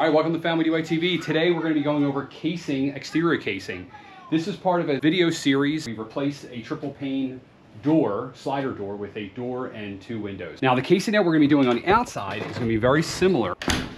All right, welcome to Family DIY TV. Today we're going to be going over casing, exterior casing. This is part of a video series. We replaced a triple pane door, slider door, with a door and two windows. Now the casing that we're going to be doing on the outside is going to be very similar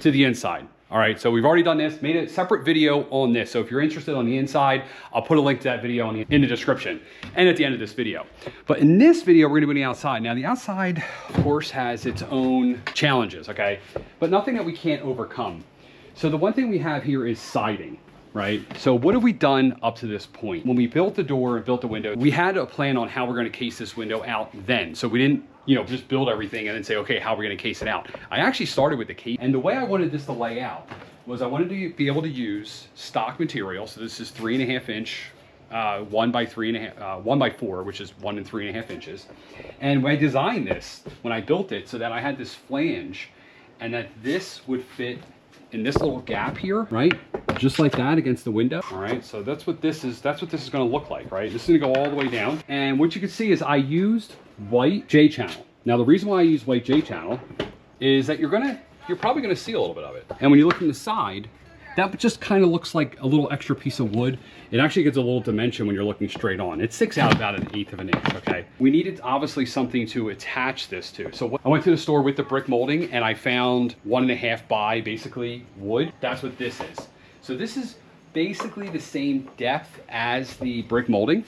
to the inside. All right, so we've already done this, made a separate video on this. So if you're interested on the inside, I'll put a link to that video in the description and at the end of this video. But in this video, we're gonna be on the outside. Now the outside, of course, has its own challenges, okay? But nothing that we can't overcome. So the one thing we have here is siding, right? So what have we done up to this point? When we built the door and built the window, we had a plan on how we're gonna case this window out then. So we didn't, just build everything and then say, okay, how are we gonna case it out? I actually started with the case, and the way I wanted this to lay out was I wanted to be able to use stock material. So this is 3.5 inch, 1 by 4, which is 1 and 3.5 inches. And when I designed this, when I built it, so that I had this flange and that this would fit in this little gap here, right? Just like that against the window. All right, so that's what this is gonna look like, right? This is gonna go all the way down. And what you can see is I used white J channel. Now the reason why I use white J channel is that you're probably gonna see a little bit of it. And when you look from the side, that just kind of looks like a little extra piece of wood. It actually gets a little dimension when you're looking straight on. It sticks out about 1/8 of an inch, okay? We needed obviously something to attach this to. So I went to the store with the brick molding and I found 1.5 by basically wood. That's what this is. So this is basically the same depth as the brick molding,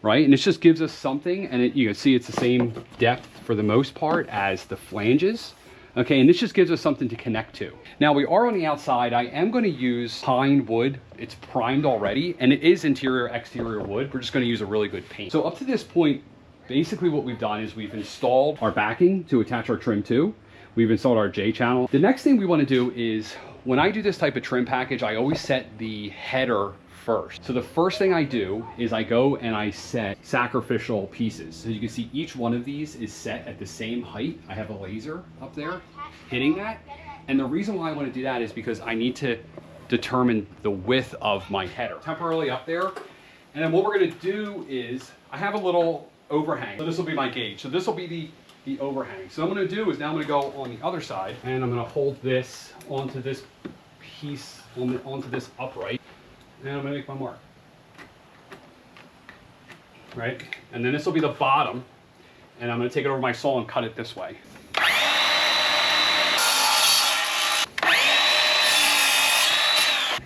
right? And it just gives us something, and you can see it's the same depth for the most part as the flanges. Okay, and this just gives us something to connect to. Now we are on the outside. I am going to use pine wood. It's primed already, and it is interior, exterior wood. We're just going to use a really good paint. So up to this point, basically what we've done is we've installed our backing to attach our trim to. We've installed our J channel. The next thing we want to do is, when I do this type of trim package, I always set the header first. So the first thing I do is I go and I set sacrificial pieces. So you can see each one of these is set at the same height. I have a laser up there hitting that. And the reason why I want to do that is because I need to determine the width of my header. Temporarily up there. And then what we're going to do is, I have a little overhang. So this will be my gauge. So this will be the overhang. So what I'm going to do is now I'm going to go on the other side and I'm going to hold this onto this piece, onto this upright. And I'm gonna make my mark, right? And then this will be the bottom, and I'm gonna take it over my saw and cut it this way.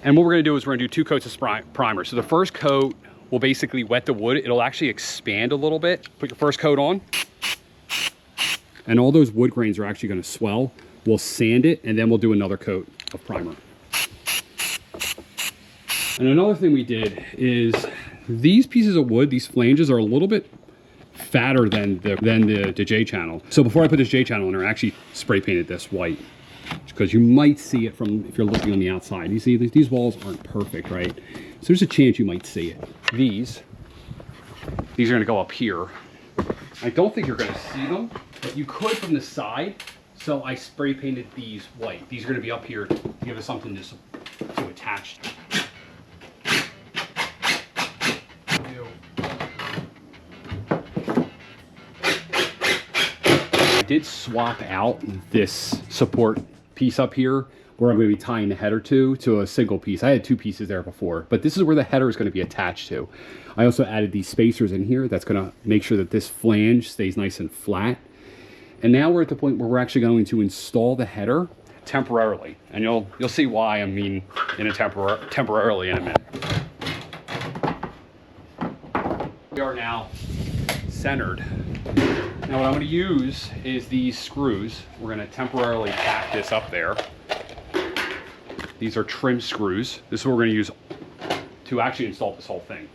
And what we're gonna do is we're gonna do 2 coats of primer. So the first coat will basically wet the wood. It'll actually expand a little bit. Put your first coat on, and all those wood grains are actually gonna swell. We'll sand it, and then we'll do another coat of primer. And another thing we did is these pieces of wood, these flanges, are a little bit fatter than the J channel. So before I put this J channel in there, I actually spray painted this white, because you might see it from, if you're looking on the outside. You see these walls aren't perfect, right? So there's a chance you might see it. These are gonna go up here. I don't think you're gonna see them, but you could from the side. So I spray painted these white. These are gonna be up here to give us something to attach to. I did swap out this support piece up here where I'm going to be tying the header to a single piece. I had 2 pieces there before, but this is where the header is going to be attached to. I also added these spacers in here. That's going to make sure that this flange stays nice and flat. And now we're at the point where we're actually going to install the header temporarily, and you'll see why I mean temporarily in a minute. We are now centered. Now what I'm going to use is these screws. We're going to temporarily tack this up there. These are trim screws. This is what we're going to use to actually install this whole thing.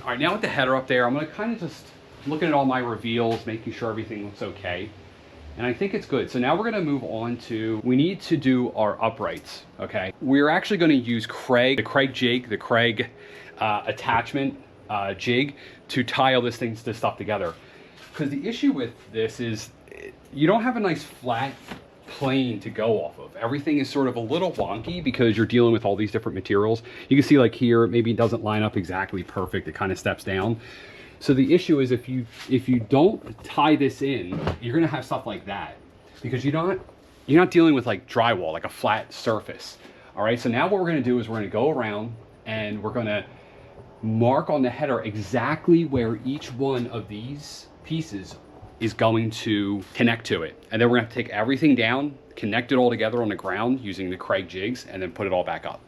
All right, now with the header up there, I'm going to kind of just looking at all my reveals, making sure everything looks okay. And I think it's good. So now we're gonna move on to, we need to do our uprights, okay? We're actually gonna use the Craig jig, the Craig attachment jig to tie all this stuff together. Because the issue with this is you don't have a nice flat plane to go off of. Everything is sort of a little wonky because you're dealing with all these different materials. You can see like here, maybe it doesn't line up exactly perfect. It kind of steps down. So the issue is if you don't tie this in, you're gonna have stuff like that because you're not dealing with like drywall, like a flat surface. All right, so now what we're gonna do is we're gonna go around and we're gonna mark on the header exactly where each one of these pieces is going to connect to it. And then we're gonna have to take everything down, connect it all together on the ground using the Craig jigs, and then put it all back up.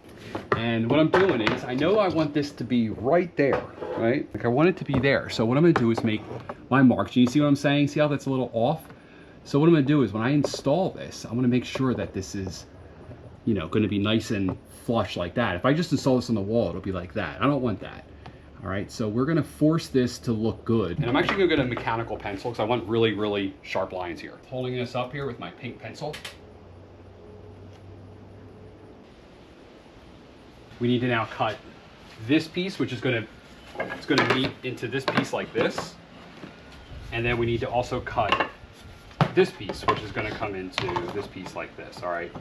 And what I'm doing is, I know I want this to be right there, right? Like I want it to be there. So what I'm gonna do is make my marks. You see what I'm saying? See how that's a little off? So what I'm gonna do is when I install this, I'm gonna make sure that this is, you know, gonna be nice and flush like that. If I just install this on the wall, it'll be like that. I don't want that. All right, so we're gonna force this to look good. And I'm actually gonna get a mechanical pencil because I want really, really sharp lines here. Holding this up here with my pink pencil. We need to now cut this piece, which is it's gonna meet into this piece like this. And then we need to also cut this piece, which is gonna come into this piece like this, all right?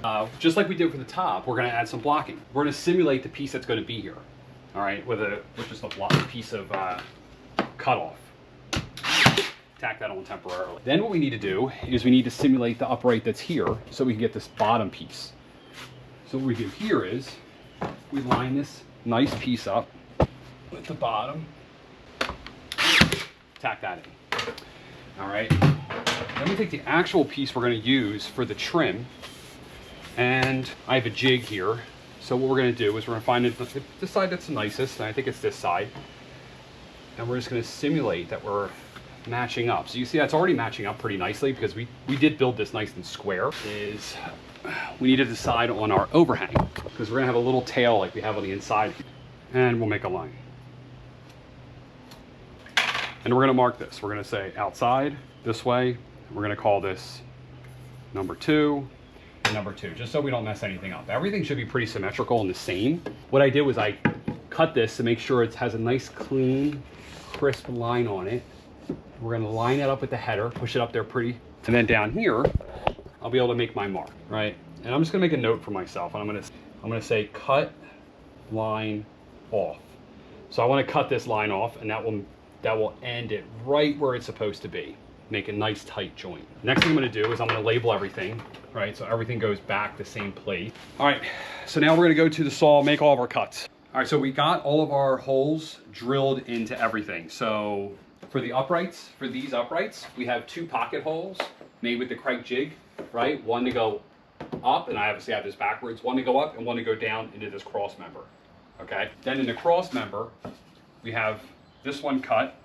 Just like we did for the top, we're gonna add some blocking. We're gonna simulate the piece that's gonna be here, all right, with just a piece of cutoff. Tack that on temporarily. Then what we need to do is we need to simulate the upright that's here so we can get this bottom piece. So what we do here is, we line this nice piece up with the bottom, tack that in. All right, then we take the actual piece we're gonna use for the trim, and I have a jig here. So what we're gonna do is we're gonna find the side that's the nicest, and I think it's this side, and we're just gonna simulate that we're matching up. So you see that's already matching up pretty nicely because we did build this nice and square. We need to decide on our overhang because we're gonna have a little tail like we have on the inside, and we'll make a line. And we're gonna mark this. We're gonna say outside this way. And we're gonna call this number 2 and number 2, just so we don't mess anything up. Everything should be pretty symmetrical and the same. What I did was I cut this to make sure it has a nice, clean, crisp line on it. We're gonna line it up with the header, push it up there pretty, and then down here, I'll be able to make my mark, right? And I'm just gonna make a note for myself, and I'm gonna say cut line off. So I want to cut this line off, and that will end it right where it's supposed to be. Make a nice tight joint. Next thing I'm gonna do is I'm gonna label everything, right? So everything goes back the same place. All right, so now we're gonna go to the saw, make all of our cuts. All right, so we got all of our holes drilled into everything. So for the uprights, for these uprights, we have 2 pocket holes made with the Craig jig, right? One to go up, and I obviously have this backwards, one to go up and one to go down into this cross member, okay? Then in the cross member, we have this one cut,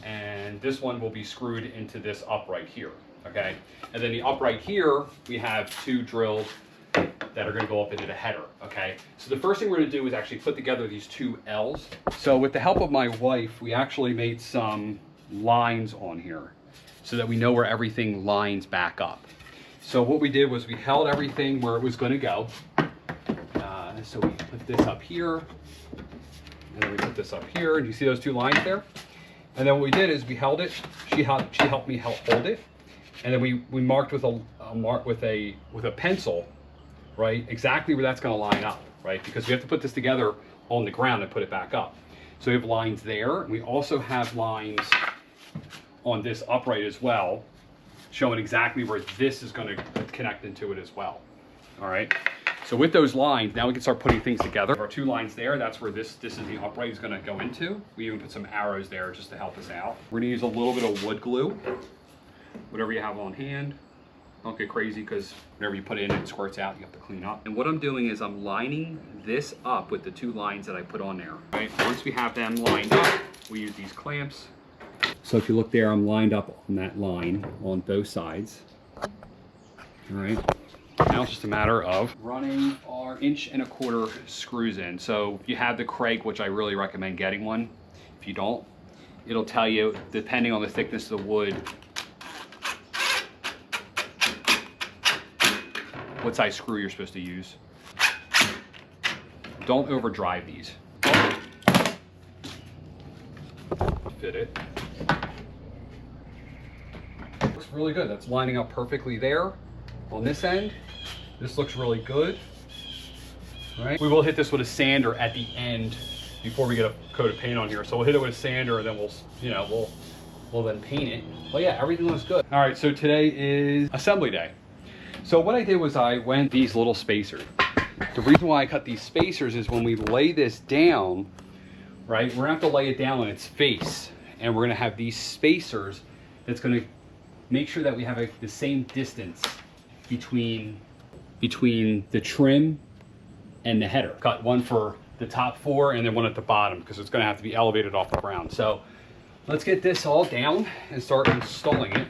and this one will be screwed into this upright here, okay? And then the upright here, we have 2 drilled that are gonna go up into the header, okay? So the first thing we're gonna do is actually put together these 2 L's. So with the help of my wife, we actually made some lines on here so that we know where everything lines back up. So what we did was we held everything where it was gonna go. So we put this up here, and then we put this up here, and you see those 2 lines there? And then what we did is we held it, she helped me hold it, and then we marked with a pencil, right, exactly where that's gonna line up, right? Because we have to put this together on the ground and put it back up. So we have lines there. We also have lines on this upright as well, showing exactly where this is gonna connect into it as well, all right? So with those lines, now we can start putting things together. Our 2 lines there, that's where this is the upright is gonna go into. We even put some arrows there just to help us out. We're gonna use a little bit of wood glue, whatever you have on hand. Don't get crazy because whenever you put it in, it squirts out, you have to clean up. And what I'm doing is I'm lining this up with the 2 lines that I put on there, right? Once we have them lined up, we use these clamps. So if you look there, I'm lined up on that line on both sides, all right? Now it's just a matter of running our 1¼ inch screws in. So if you have the Craig, which I really recommend getting one. If you don't, it'll tell you, depending on the thickness of the wood, what size screw you're supposed to use. Don't overdrive these. Fit it. Looks really good. That's lining up perfectly there on this end. This looks really good. All right. We will hit this with a sander at the end before we get a coat of paint on here. So we'll hit it with a sander, and then we'll then paint it. But yeah, everything looks good. All right, so today is assembly day. So what I did was I went these little spacers. The reason why I cut these spacers is when we lay this down, right, we're gonna have to lay it down on its face, and we're gonna have these spacers that's gonna make sure that we have the same distance between the trim and the header. Cut one for the top 4 and then one at the bottom, because it's gonna have to be elevated off the ground. So let's get this all down and start installing it.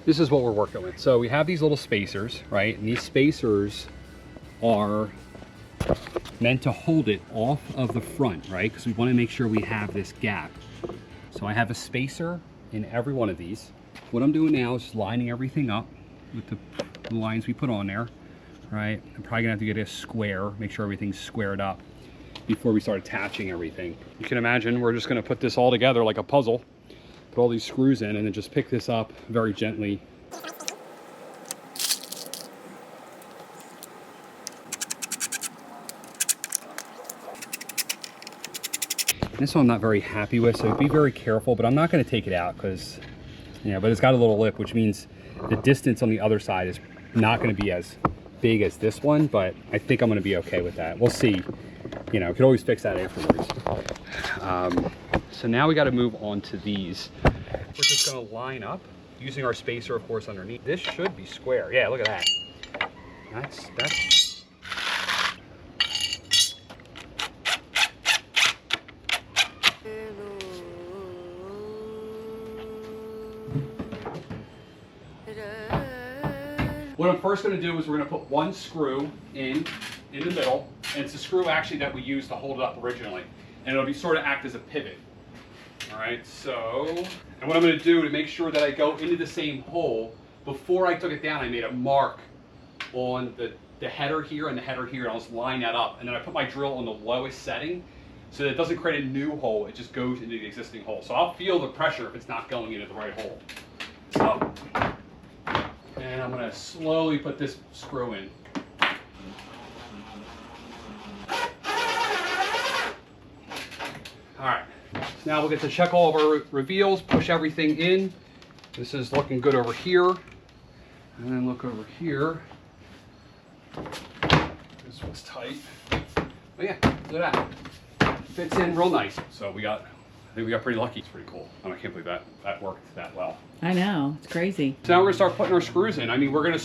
This is what we're working with. So we have these little spacers, right? And these spacers are meant to hold it off of the front, right? Because we want to make sure we have this gap. So I have a spacer in every one of these. What I'm doing now is just lining everything up with the lines we put on there, right? I'm probably gonna have to get a square, make sure everything's squared up before we start attaching everything. You can imagine we're just gonna put this all together like a puzzle, put all these screws in, and then just pick this up very gently. This one I'm not very happy with, so be very careful, but I'm not gonna take it out because, but it's got a little lip, which means the distance on the other side is not gonna be as big as this one, but I think I'm gonna be okay with that. We'll see, could always fix that afterwards. So now we gotta move on to these. We're just gonna line up using our spacer, of course, underneath. This should be square. Yeah, look at that. That's what I'm first going to do is we're going to put one screw in the middle, and it's the screw actually that we used to hold it up originally, and it'll be sort of act as a pivot. All right, so, and what I'm going to do to make sure that I go into the same hole, before I took it down, I made a mark on the header here and the header here, and I'll just line that up, and then I put my drill on the lowest setting so that it doesn't create a new hole, it just goes into the existing hole. So I'll feel the pressure if it's not going into the right hole. So, and I'm going to slowly put this screw in. All right, so now we'll get to check all of our reveals, push everything in. This is looking good over here. And then look over here. This one's tight. Oh yeah, look at that. Fits in real nice. So I think we got pretty lucky. It's pretty cool. I can't believe that worked that well. I know, it's crazy. So now we're gonna start putting our screws in. I mean, I'm gonna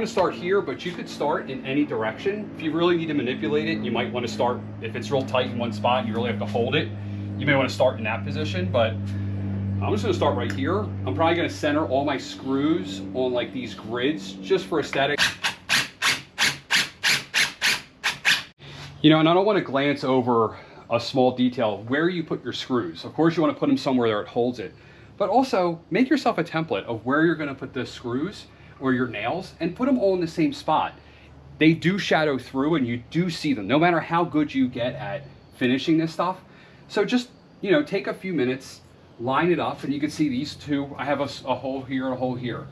start here, but you could start in any direction. If you really need to manipulate it, you might want to start, if it's real tight in one spot, you really have to hold it. You may want to start in that position, but I'm just gonna start right here. I'm probably gonna center all my screws on like these grids, just for aesthetic. And I don't want to glance over a small detail where you put your screws. Of course, you want to put them somewhere that it holds it, but also make yourself a template of where you're going to put the screws or your nails and put them all in the same spot. They do shadow through and you do see them, no matter how good you get at finishing this stuff. So just, take a few minutes, line it up, and you can see these two. I have a hole here and a hole here,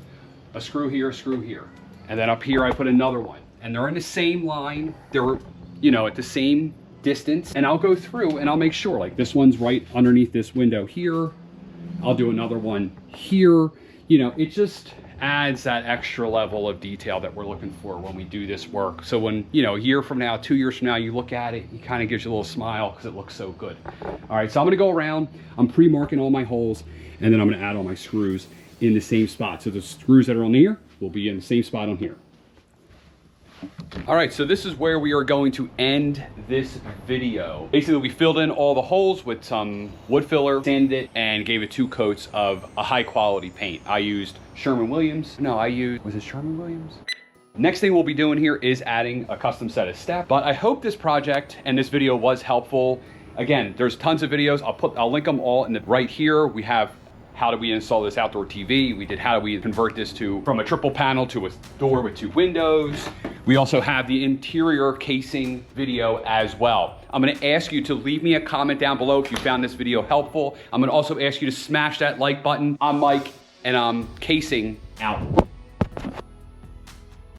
a screw here, and then up here I put another one, and they're in the same line. They're, at the same distance, and I'll go through and I'll make sure, like this one's right underneath this window here. I'll do another one here. It just adds that extra level of detail that we're looking for when we do this work. So when, a year from now, 2 years from now, you look at it, it kind of gives you a little smile because it looks so good. All right, so I'm gonna go around, I'm pre-marking all my holes, and then I'm gonna add all my screws in the same spot. So the screws that are on here will be in the same spot on here. All right, so this is where we are going to end this video. Basically, we filled in all the holes with some wood filler, sanded it, and gave it 2 coats of a high quality paint. I used Sherwin-Williams. Was it Sherwin-Williams? Next thing we'll be doing here is adding a custom set of steps. But I hope this project and this video was helpful. Again, there's tons of videos. I'll link them all right here. We have how do we install this outdoor TV? We did how do we convert this from a triple panel to a door with 2 windows. We also have the interior casing video as well. I'm gonna ask you to leave me a comment down below if you found this video helpful. I'm gonna also ask you to smash that like button. I'm Mike, and I'm casing out.